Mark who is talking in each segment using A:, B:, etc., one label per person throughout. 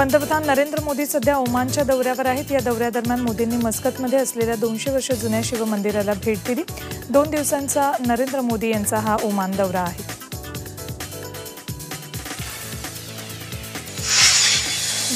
A: पंतप्रधान नरेंद्र मोदी सध्या ओमानच्या दौऱ्यावर आहेत। या दौऱ्यादरम्यान मोदींनी मस्कतमध्ये असलेल्या 200 वर्ष जुन्या शिवमंदिराला भेट दिली। 2 दिवसांचा नरेंद्र मोदी यांचा हा ओमान दौरा आहे।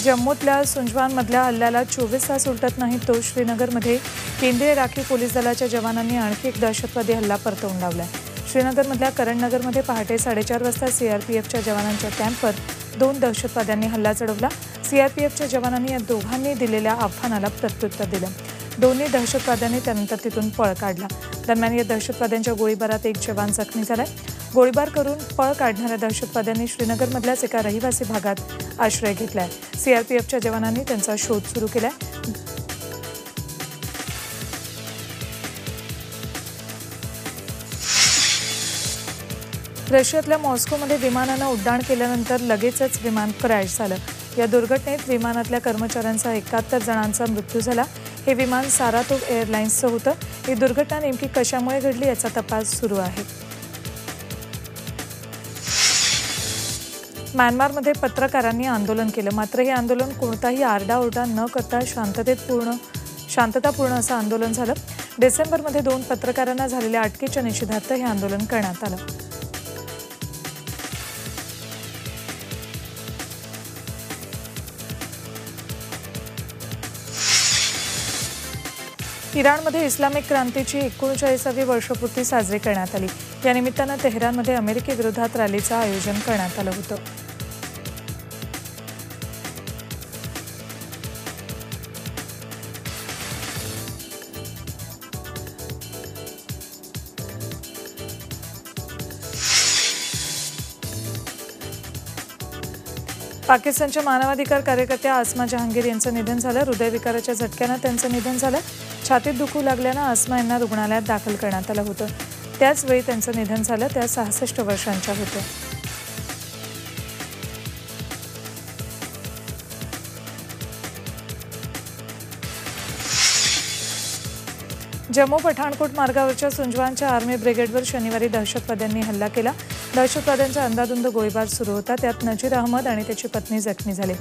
A: जम्मूतल्या सुंजवानमधल्या हल्ल्याला 24 तास उलटत नाही तो श्रीनगरमध्ये केंद्रीय राखीव पोलीस दलाच्या जवानांनी आणखी एक दहशतवादी हल्ला परतवून लावलाय। श्रीनगरमधल्या करणनगरमध्ये पहाटे 4:30 वाजता सीआरपीएफच्या जवानांच्या कॅम्पवर 2 दहशतवाद्यांनी हल्ला चढवला। सीआरपीएफच्या जवानांनी या दोघांनी दिलेल्या आव्हानाला प्रत्युत्तर दिलं। दोन्ही दहशतवाद्यांनी त्यानंतर तिथून पळ काढला। दरम्यान या दहशतवाद्यांच्या गोळीबारात एक जवान जखमी झालाय। गोळीबार करून पळ काढणाऱ्या दहशतवाद्यांनी श्रीनगरमधल्याच एका रहिवासी भागात आश्रय घेतलाय। सीआरपीएफच्या जवानांनी त्यांचा शोध सुरू केलाय। रशियातल्या मॉस्कोमध्ये विमानानं उड्डाण केल्यानंतर लगेचच विमान क्रॅश झालं। या दुर्घटनेत विमानातल्या कर्मचाऱ्यांसह 71 जणांचा मृत्यू झाला। हे विमान सारातोव एअरलाइन्सचं होतं। ही दुर्घटना नेमकी कशामुळे घडली याचा तपास सुरू आहे। म्यानमारमध्ये पत्रकारांनी आंदोलन केलं, मात्र हे आंदोलन कोणताही आरडाओरडा न करता शांततापूर्ण असं आंदोलन झालं। डिसेंबरमध्ये 2 पत्रकारांना झालेल्या अटकेच्या निषेधार्थ हे आंदोलन करण्यात आलं। इराणमध्ये इस्लामिक क्रांतीची 39वी वर्षपूर्ती साजरी करण्यात आली। या निमित्तानं तेहरानमध्ये अमेरिके विरोधात रॅलीचं आयोजन करण्यात आलं होतं। पाकिस्तानच्या मानवाधिकार कार्यकर्त्या आसमा जहांगीर यांचं निधन झालं। हृदयविकाराच्या झटक्यानं त्यांचं निधन झालं। छातीत दुखू लागल्यानं आसमा यांना रुग्णालयात दाखल करण्यात आलं होतं। त्याचवेळी त्यांचं निधन झालं। त्या 66 वर्षांच्या होत्या। जम्मू पठाणकोट मार्गावरच्या सुंजवानच्या आर्मी ब्रिगेडवर शनिवारी दहशतवाद्यांनी हल्ला केला। दहशतवाद्यांचा अंदाधुंद गोळीबार सुरू होता। त्यात नजीर अहमद आणि त्याची पत्नी जखमी झाले।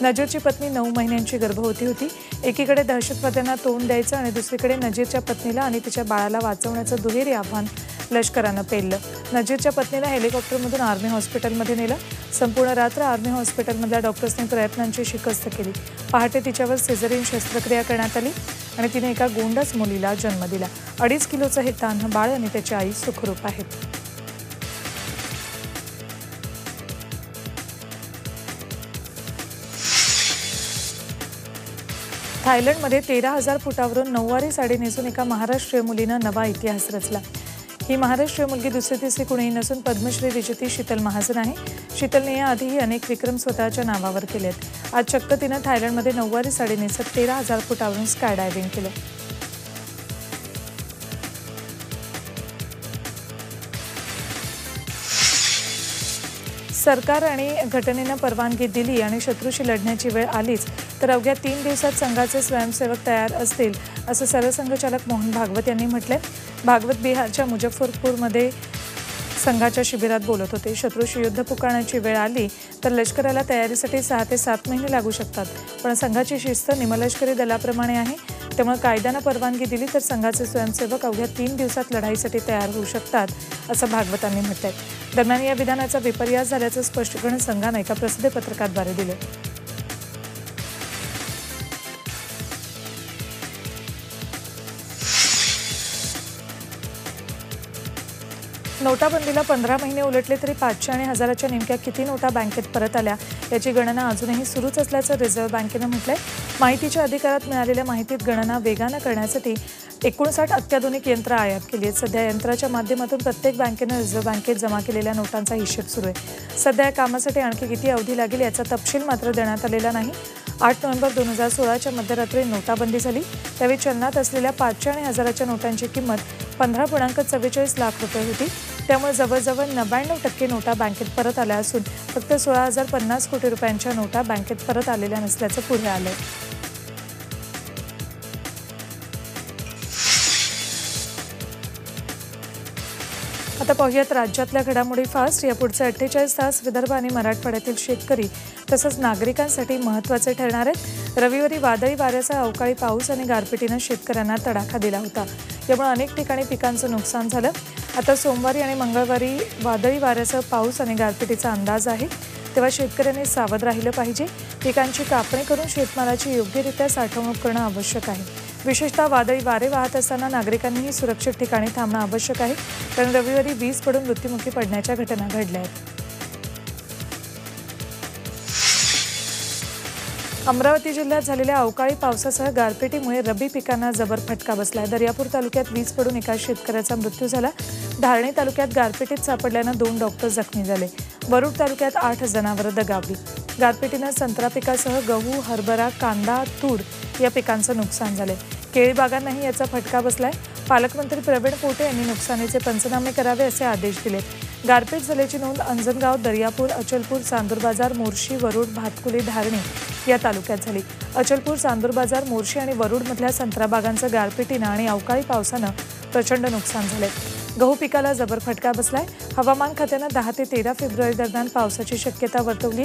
A: नजीरची पत्नी 9 महिन्यांची गर्भवती होती। एकीकडे दहशतवाद्यांना तोंड द्यायचं आणि दुसरीकडे नजीरच्या पत्नीला आणि तिच्या बाळाला वाचवण्याचं दुहेरी आव्हान लष्करानं पेललं। नजीरच्या पत्नीला हेलिकॉप्टरमधून आर्मी हॉस्पिटलमध्ये नेलं। संपूर्ण रात्र आर्मी हॉस्पिटलमधल्या डॉक्टर्सनी प्रयत्नांची शिकस्त केली। पहाटे तिच्यावर सिझेरियन शस्त्रक्रिया करण्यात आली आणि तिने एका गोंडस मुलीला जन्म दिला। 2.5 किलोचं हे तान्ह बाळ आणि त्याची आई सुखरूप आहेत। थायलंडमध्ये 13,000 फुटावरून 9वारी साडी नेसून एका महाराष्ट्रीय मुलीनं नवा इतिहास रचला। ही महाराष्ट्रीय मुलगी दुसरी-तिसरी कुणीही नसून पद्मश्री विजेती शीतल महाजन आहे। शीतलने याआधीही अनेक विक्रम स्वतःच्या नावावर केले आहेत। आज चक्क तिनं थायलंडमध्ये 9वारी साडी नेसत 13,000 फुटावरून स्काय डायव्हिंग केलं। सरकार आणि घटनेनं परवानगी दिली आणि शत्रूशी लढण्याची वेळ आलीच तर अवघ्या 3 दिवसात संघाचे स्वयंसेवक तयार असतील असं सरसंघचालक मोहन भागवत यांनी म्हटलंय। भागवत बिहारच्या मुजफ्फरपूरमध्ये संघाच्या शिबिरात बोलत होते। शत्रूशी युद्ध पुकारण्याची वेळ आली तर लष्कराला तयारीसाठी 6 ते 7 महिने लागू शकतात, पण संघाची शिस्त निमलष्करी दलाप्रमाणे आहे। त्यामुळे कायद्यानं परवानगी दिली तर संघाचे स्वयंसेवक अवघ्या 3 दिवसात लढाईसाठी तयार होऊ शकतात असं भागवतांनी म्हटलंय। दरम्यान या विधानाचा विपर्यास झाल्याचं स्पष्टीकरण संघानं एका प्रसिद्धी पत्रकाद्वारे दिलं। नोटाबंदीला 15 महिने उलटले तरी 500 आणि 1000च्या नेमक्या किती नोटा बँकेत परत आल्या याची गणना अजूनही सुरूच असल्याचं रिझर्व्ह बँकेनं म्हटलंय। माहितीच्या अधिकारात मिळालेल्या माहितीत गणना वेगानं करण्यासाठी 59 अत्याधुनिक यंत्र आयात केली आहेत। सध्या यंत्राच्या माध्यमातून प्रत्येक बँकेनं रिझर्व्ह बँकेत जमा केलेल्या नोटांचा हिशेब सुरू आहे। सध्या या कामासाठी आणखी किती अवधी लागेल याचा तपशील मात्र देण्यात आलेला नाही। 8 नोव्हेंबर 2016च्या मध्यरात्री नोटाबंदी झाली। त्यावेळी चलनात असलेल्या 500 आणि 1000च्या नोटांची किंमत 15.44 लाख रुपये होती। त्यामुळे जवळजवळ 99% नोटा बँकेत परत आल्या असून फक्त 16,050 कोटी रुपयांच्या नोटा बँकेत परत आलेल्या नसल्याचं पुढे आलंय। आता आता पाहूयात राज्यातल्या घडामोडी फास्ट. या पुढचे 48 तास विदर्भ आणि मराठवाड्यातील शेतकरी तसंच नागरिकांसाठी महत्त्वाचे ठरणार आहेत. रविवारी वादळी वाऱ्याचा अवकाळी पाऊस आणि गारपिटीनं शेतकऱ्यांना तडाखा दिला होता. यामुळे अनेक ठिकाणी पिकांचं नुकसान झालं. आता सोमवारी आणि मंगळवारी वादळी वाऱ्यासह पाऊस आणि गारपिटीचा अंदाज आहे, तेव्हा शेतकऱ्यांनी सावध राहिलं पाहिजे. पिकांची कापणी करून शेतमालाची योग्यरित्या साठवणूक करणं आवश्यक आहे. विशेषतः वादळी वारे वाहत असताना नागरिकांनीही सुरक्षित ठिकाणी थांबणं आवश्यक आहे, कारण रविवारी वीज पडून मृत्युमुखी पडण्याच्या घटना घडल्या आहेत. अमरावती जिल्ह्यात झालेल्या अवकाळी पावसासह गारपिटीमुळे रब्बी पिकांना जबर फटका बसलाय. दर्यापूर तालुक्यात वीज पडून एका शेतकऱ्याचा मृत्यू झाला. धारणी तालुक्यात गारपिटीत सापडल्यानं 2 डॉक्टर जखमी झाले. वरुड तालुक्यात 8 जनावरं दगावली. गारपिटीनं संत्रा पिकासह गहू, हरभरा, कांदा, तूर या पिकांचं नुकसान झालंय. केळी बागांनाही याचा फटका बसलाय. पालकमंत्री प्रवीण पोटे यांनी नुकसानीचे पंचनामे करावे असे आदेश दिले. गारपीट झाल्याची नोंद अंजनगाव, दर्यापूर, अचलपूर, चांदूर बाजार, मोर्शी, वरुड, भातकुली, धारणी या तालुक्यात झाली. अचलपूर, चांदूर बाजार, मोर्शी आणि वरुडमधल्या संत्रा बागांचं गारपिटीनं आणि अवकाळी पावसानं प्रचंड नुकसान झालंय. गहू पिकाला जबर फटका बसलाय. हवामान खात्यानं 10 ते 13 फेब्रुवारी दरम्यान पावसाची शक्यता वर्तवली.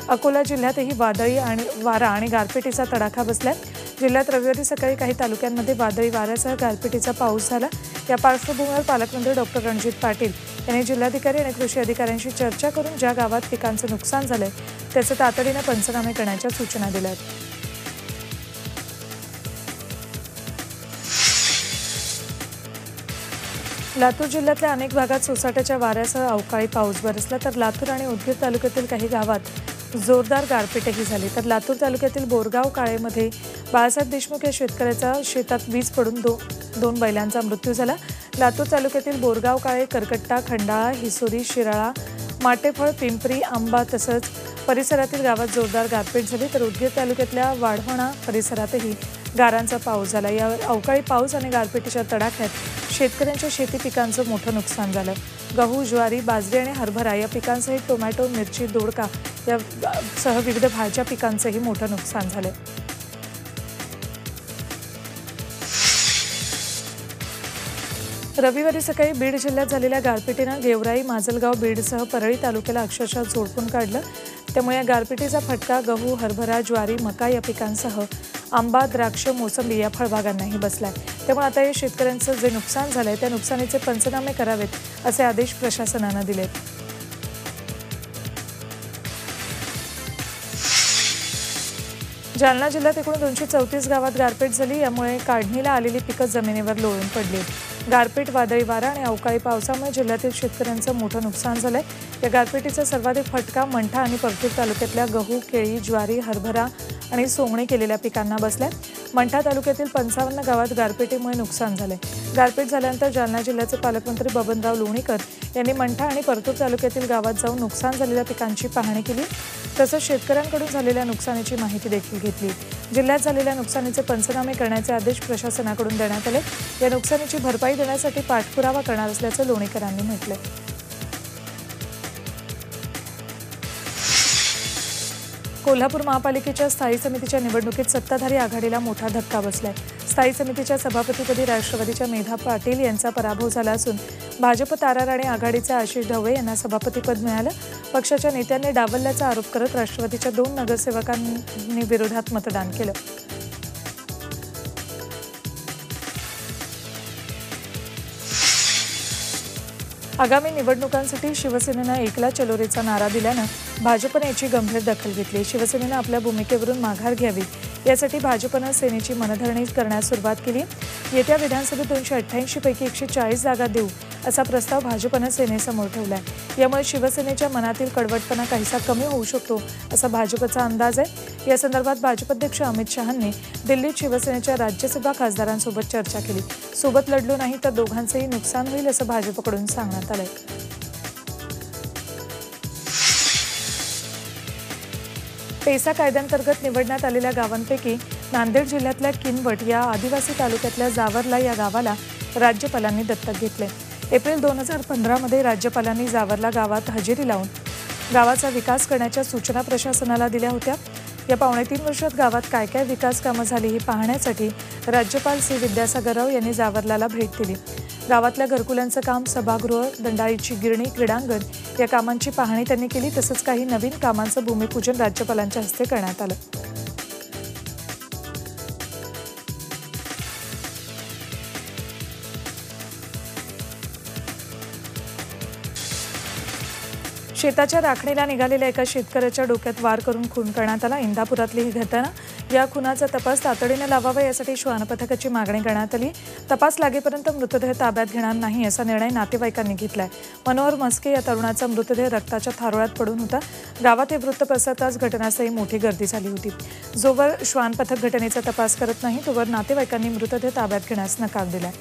A: अकोला जिल्ह्यातही वादळी आणि वारा आणि गारपिटीचा तडाखा बसलाय. जिल्ह्यात रविवारी सकाळी काही तालुक्यांमध्ये वादळी वाऱ्यासह गारपिटीचा पाऊस झाला. या पार्श्वभूमीवर पालकमंत्री डॉक्टर रणजित पाटील यांनी जिल्हाधिकारी आणि कृषी अधिकाऱ्यांशी चर्चा करून ज्या गावात पिकांचं नुकसान झालंय त्याचे तातडीनं पंचनामे करण्याच्या सूचना दिल्या आहेत. लातूर जिल्ह्यातल्या अनेक भागात सोसाट्याच्या वाऱ्यासह अवकाळी पाऊस बरसला, तर लातूर आणि उदगीर तालुक्यातील काही गावात जोरदार गारपीटही झाली. तर लातूर तालुक्यातील बोरगाव काळेमध्ये बाळासाहेब देशमुख या शेतकऱ्याचा शेतात वीज पडून दोन बैलांचा मृत्यू झाला. लातूर तालुक्यातील बोरगाव काळे, करकट्टा, खंडाळा, हिसोरी, शिराळा, माटेफळ, पिंपरी, आंबा तसंच परिसरातील गावात जोरदार गारपीट झाली. तर उदगीर तालुक्यातल्या वाढवणा परिसरातही गारांचा पाऊस झाला. या अवकाळी पाऊस आणि गारपिटीच्या तडाख्यात शेतकऱ्यांच्या शेती पिकांचं मोठं नुकसान झालं. गहू, ज्वारी, बाजरी आणि हरभरा या पिकांसहित टोमॅटो, मिरची, दोडका यासह विविध भाज्या पिकांचंही मोठं नुकसान झालं. रविवारी सकाळी बीड जिल्ह्यात झालेल्या गारपिटीनं गेवराई, माजलगाव, बीडसह परळी तालुक्याला अक्षरशः झोडपून काढलं. त्यामुळे या गारपिटीचा फटका गहू, हरभरा, ज्वारी, मका या पिकांसह आंबा, द्राक्ष, मोसंबी या फळबागांनाही बसलाय. त्यामुळे आता या शेतकऱ्यांचं जे नुकसान झालंय त्या नुकसानीचे पंचनामे करावेत असे आदेश प्रशासनानं दिलेत. जालना जिल्ह्यात एकूण 234 गावात गारपीट झाली. यामुळे काढणीला आलेली पिकं जमिनीवर लोळून पडली. गारपीट, वादळी वारा आणि अवकाळी पावसामुळे जिल्ह्यातील शेतकऱ्यांचं मोठं नुकसान झालंय. या गारपिटीचा सर्वाधिक फटका मंठा आणि परतूर तालुक्यातल्या गहू, केळी, ज्वारी, हरभरा आणि सोंगणी केलेल्या पिकांना बसलाय. मंठा तालुक्यातील 55 गावात गारपिटीमुळे नुकसान झालंय. गारपीट झाल्यानंतर जालना जिल्ह्याचे पालकमंत्री बबनराव लोणीकर यांनी मंठा आणि परतूर तालुक्यातील गावात जाऊन नुकसान झालेल्या पिकांची पाहणी केली. तसंच शेतकऱ्यांकडून झालेल्या नुकसानीची माहिती देखील घेतली. जिल्ह्यात झालेल्या नुकसानीचे पंचनामे करण्याचे आदेश प्रशासनाकडून देण्यात आले. या नुकसानीची भरपाई देण्यासाठी पाठपुरावा करणार असल्याचं लोणीकरांनी म्हटलं. कोल्हापूर महापालिकेच्या स्थायी समितीच्या निवडणुकीत सत्ताधारी आघाडीला मोठा धक्का बसलाय. स्थायी समितीच्या सभापतीपदी राष्ट्रवादीच्या मेधा पाटील यांचा पराभव झाला असून भाजप तारा राणे आघाडीचे आशिष ढवळे यांना सभापतीपद मिळालं. पक्षाच्या नेत्यांनी डावलल्याचा आरोप करत राष्ट्रवादीच्या 2 नगरसेवकांनी विरोधात मतदान केलं. आगामी निवडणुकांसाठी शिवसेनेनं एकला चलोरेचा नारा दिल्यानं भाजपने याची गंभीर दखल घेतली. शिवसेनेनं आपल्या भूमिकेवरून माघार घ्यावी यासाठी भाजपनं सेनेची मनधरणी करण्यास सुरुवात केली. येत्या विधानसभेत 288 पैकी 140 जागा देऊ असा प्रस्ताव भाजपनं सेनेसमोर ठेवलाय. यामुळे शिवसेनेच्या मनातील कडवटपणा काहीसा कमी होऊ शकतो असा भाजपचा अंदाज आहे. या संदर्भात भाजपाध्यक्ष अमित शहांनी दिल्लीत शिवसेनेच्या राज्यसभा खासदारांसोबत चर्चा केली. सोबत लढलो नाही तर दोघांचेही नुकसान होईल असं भाजपकडून सांगण्यात आलंय. पेसा कायद्यांतर्गत निवडण्यात आलेल्या गावांपैकी नांदेड जिल्ह्यातल्या किनवट या आदिवासी तालुक्यातल्या जावरला या गावाला राज्यपालांनी दत्तक घेतले. एप्रिल 2015 मध्ये राज्यपालांनी जावरला गावात हजेरी लावून गावाचा विकास करण्याच्या सूचना प्रशासनाला दिल्या होत्या. या 3.5 वर्षात गावात काय काय विकास कामं झाली हे पाहण्यासाठी राज्यपाल सी विद्यासागर राव यांनी जावरलाला भेट दिली। गावातल्या घरकुलांचं काम, सभागृह, दंडाळीची गिरणी, क्रीडांगण या कामांची पाहणी त्यांनी केली। तसंच काही नवीन कामांचं भूमिपूजन राज्यपालांच्या हस्ते करण्यात आलं। शेताच्या राखणीला निघालेल्या एका शेतकऱ्याच्या डोक्यात वार करून खून करण्यात आला। इंदापुरातली ही घटना। या खुनाचा तपास तातडीने लावावा यासाठी श्वान पथकाची मागणी करण्यात आली। तपास लागेपर्यंत मृतदेह ताब्यात घेणार नाही असा निर्णय नातेवाईकांनी घेतलाय। मनोहर मस्के या तरुणाचा मृतदेह रक्ताच्या थारोळ्यात पडून होता। गावात हे वृत्त पसरताच घटनास्थळी मोठी गर्दी झाली होती। जोवर श्वान पथक घटनेचा तपास करत नाही तोवर नातेवाईकांनी मृतदेह ताब्यात घेण्यास नकार दिलाय।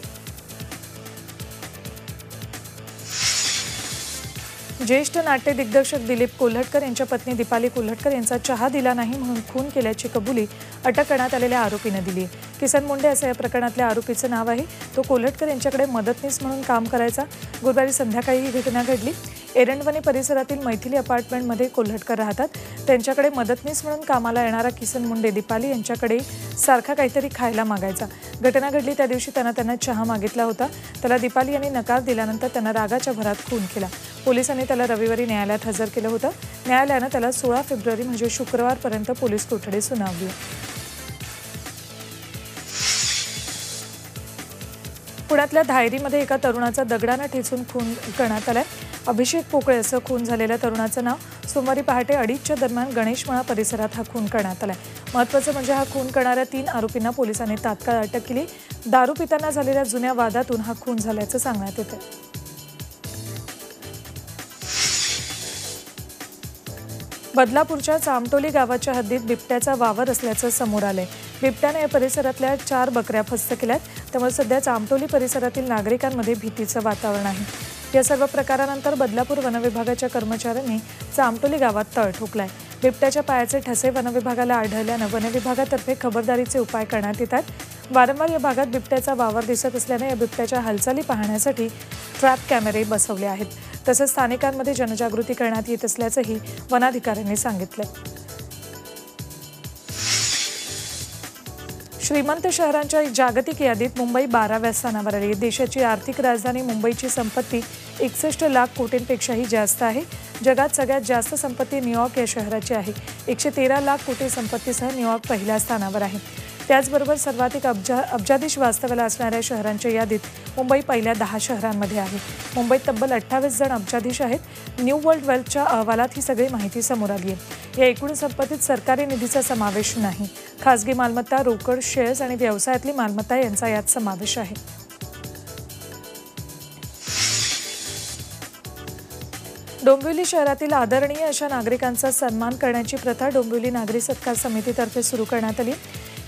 A: ज्येष्ठ नाट्य दिग्दर्शक दिलीप कोल्हटकर यांच्या पत्नी दीपाली कोल्हटकर यांचा चहा दिला नाही म्हणून खून केल्याची कबुली अटक करण्यात आलेल्या आरोपीने दिली आहे। किसन मुंडे असं या प्रकरणातल्या आरोपीचं नाव आहे। तो कोल्हटकर यांच्याकडे मदतनीस म्हणून काम करायचा। गुरुवारी संध्याकाळी ही घटना घडली। एरंडवणी परिसरातील मैथिली अपार्टमेंटमध्ये कोल्हटकर राहतात। त्यांच्याकडे मदतनीस म्हणून कामाला येणारा किसन मुंडे दीपाली यांच्याकडे सारखा काहीतरी खायला मागायचा। घटना घडली त्या दिवशी त्यांना चहा मागितला होता। त्याला दीपाली यांनी नकार दिल्यानंतर त्यांना रागाच्या भरात खून केला। पोलिसांनी त्याला रविवारी न्यायालयात हजर केलं होतं। न्यायालयानं त्याला 16 फेब्रुवारी म्हणजे शुक्रवारपर्यंत पोलीस कोठडी सुनावली। पुण्यातल्या धायरीमध्ये एका तरुणाचा दगडाने ठेचून खून करण्यात आलाय। अभिषेक पोकळे असं खून झालेल्या तरुणाचं नाव। सोमवारी पहाटे 2:30च्या दरम्यान गणेशमळा परिसरात हा खून करण्यात आलाय। महत्त्वाचं म्हणजे हा खून करणाऱ्या 3 आरोपींना पोलिसांनी तात्काळ अटक केली। दारू पिताना झालेल्या जुन्या वादातून हा खून झाल्याचं सांगण्यात येतं। बदलापूरच्या चामटोली गावाच्या हद्दीत बिबट्याचा वावर असल्याचं समोर आलंय। बिबट्याने या परिसरातल्या 4 बकऱ्या फस्त केल्यात। त्यामुळे सध्या चामटोली परिसरातील नागरिकांमध्ये भीतीचं वातावरण आहे। या सर्व प्रकारानंतर बदलापूर वनविभागाच्या कर्मचाऱ्यांनी चामटोली गावात तळ ठोकलाय। बिबट्याच्या पायाचे ठसे वनविभागाला आढळल्यानं वनविभागातर्फे खबरदारीचे उपाय करण्यात येतात। वारंवार या भागात बिबट्याचा वावर दिसत असल्याने या बिबट्याच्या हालचाली पाहण्यासाठी ट्रॅप कॅमेरे बसवले आहेत। तसंच स्थानिकांमध्ये जनजागृती करण्यात येत असल्याचंही वनाधिकाऱ्यांनी सांगितलं। श्रीमंत शहरांच्या जागतिक यादीत मुंबई 12व्या स्थानावर आली। देशाची आर्थिक राजधानी मुंबईची संपत्ती 61 लाख कोटींपेक्षाही जास्त आहे। जगात सगळ्यात जास्त संपत्ती न्यूयॉर्क या शहराची आहे। 113 लाख कोटी संपत्तीसह न्यूयॉर्क पहिल्या स्थानावर आहे। त्याचबरोबर सर्वाधिक अब्जाधीश वास्तव्याला असणाऱ्या शहरांच्या यादीत मुंबई पहिल्या 10 शहरांमध्ये आहे। मुंबईत तब्बल 28 जण अब्जाधीश आहेत। न्यू वर्ल्ड वेल्थच्या अहवालात ही सगळी माहिती समोर आली आहे। या एकूण संपत्तीत सरकारी निधीचा समावेश नाही। खासगी मालमत्ता, रोकड, शेअर्स आणि व्यवसायातली मालमत्ता यांचा यात समावेश आहे। डोंबिवली शहरातील आदरणीय अशा नागरिकांचा सन्मान करण्याची प्रथा डोंबिवली नागरी सत्कार समितीतर्फे सुरू करण्यात आली।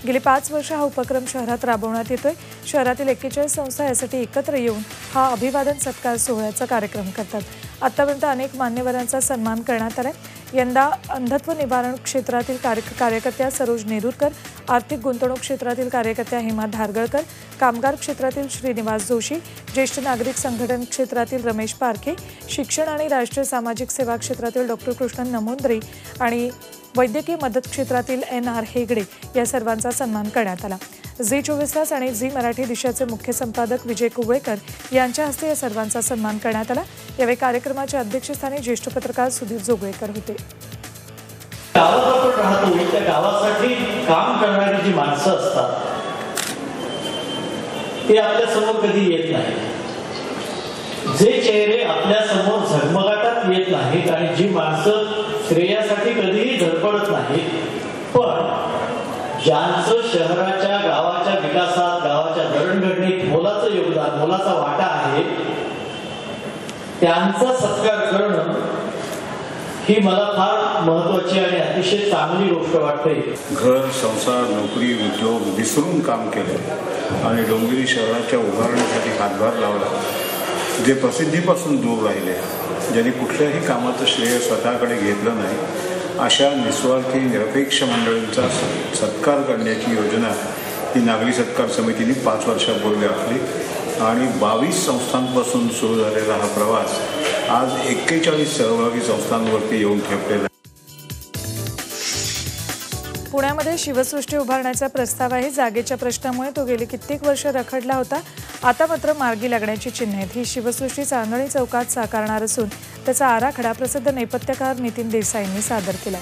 A: गेली 5 वर्ष हा उपक्रम शहरात राबवण्यात येतोय। शहरातील 41 संस्था यासाठी एकत्र येऊन हा अभिवादन सत्कार सोहळ्याचा कार्यक्रम करतात। आतापर्यंत अनेक मान्यवरांचा सन्मान करण्यात आलाय। यंदा अंधत्व निवारण क्षेत्रातील कार्यकर्त्या सरोज नेरुरकर, आर्थिक गुंतवणूक क्षेत्रातील कार्यकर्त्या हेमा धारगळकर, कामगार क्षेत्रातील श्रीनिवास जोशी, ज्येष्ठ नागरिक संघटन क्षेत्रातील रमेश पारखे, शिक्षण आणि राष्ट्रीय सामाजिक सेवा क्षेत्रातील डॉक्टर कृष्णन नमोंद्रे आणि वैद्यकीय मदत क्षेत्रातील NR हेगडे या सर्वांचा सन्मान करण्यात आला। झी 24 तास आणि झी मराठी दिशाचे मुख्य संपादक विजय कुवळेकर यांच्या हस्ते या सर्वांचा सन्मान करण्यात आला। यावेळी कार्यक्रमाच्या अध्यक्षस्थानी ज्येष्ठ पत्रकार सुधीर जोगळेकर होते।
B: गावात आपण राहतो त्या गावासाठी काम करणारी जी माणसं असतात ते आपल्या समोर कधी येत नाही। जे चेहरे आपल्या समोर झगमगाटात येत नाहीत आणि जी माणसं श्रेयासाठी कधीही धडपडत नाहीत, पण ज्यांचं शहराच्या गावाच्या विकासात, गावाच्या जडणघडणीत मोलाचं योगदान, मोलाचा वाटा आहे, त्यांचा सत्कार करणं ही मला फार महत्वाची आणि अतिशय चांगली गोष्ट वाटते।
C: घर, संसार, नोकरी, उद्योग विसरून काम केलं आणि डोंबिवली शहराच्या उभारणीसाठी हातभार लावला। जे प्रसिद्धीपासून दूर राहिले, ज्यांनी कुठल्याही कामाचं श्रेय स्वतःकडे घेतलं नाही, अशा निस्वार्थी निरपेक्ष मंडळींचा सत्कार करण्याची योजना ही नागरी सत्कार समितीने 5 वर्षापूर्वी आखली आणि 22 संस्थांपासून सुरू झालेला हा प्रवास आज 41 सहभागी संस्थांवरती येऊन ठेपलेला आहे।
A: पुण्यामध्ये शिवसृष्टी उभारण्याचा प्रस्ताव आहे. जागेच्या प्रश्नामुळे तो गेली कित्येक वर्ष रखडला होता. आता मात्र मार्गी लागण्याची चिन्हे आहेत. ही शिवसृष्टी चांदणी चौकात साकारणार असून त्याचा आराखडा प्रसिद्ध नेपथ्यकार नितीन देसाईंनी सादर केला.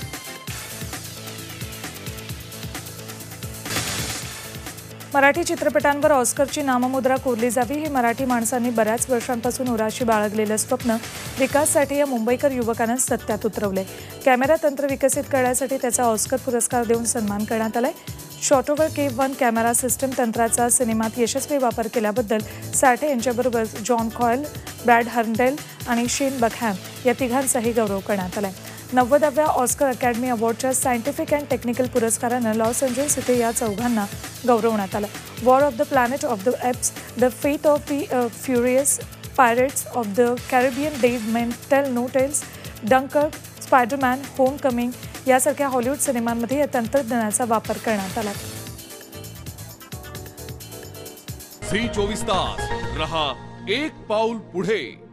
A: मराठी चित्रपटांवर ऑस्करची नाममुद्रा कोरली जावी हे मराठी माणसांनी बऱ्याच वर्षांपासून उराशी बाळगलेलं स्वप्न विकाससाठी या मुंबईकर युवकांना सत्यात उतरवले. कॅमेरा तंत्र विकसित करण्यासाठी त्याचा ऑस्कर पुरस्कार देऊन सन्मान करण्यात आलाय. शॉटोवर K1 कॅमेरा सिस्टम तंत्राचा सिनेमात यशस्वी वापर केल्याबद्दल साठे यांच्याबरोबर जॉन कॉयल, ब्रॅड हर्नडेल आणि शेन बकहॅम या तिघांचाही गौरव करण्यात आलाय. 90व्या ऑस्कर अकॅडमी अवॉर्डच्या सायंटिफिक अँड टेक्निकल पुरस्कारानं लॉस एंजल्स इथे या चौघांना गौरवण्यात आलं. War of the planet of the apes, the fate of the furious, pirates of the Caribbean, dead men tell no tales, Dunkirk, Spiderman, homecoming यासारख्या Hollywood सिनेमांमध्ये या तंत्रज्ञानाचा वापर करण्यात आला.
D: झी 24 तास रहा एक पाऊल पुढे.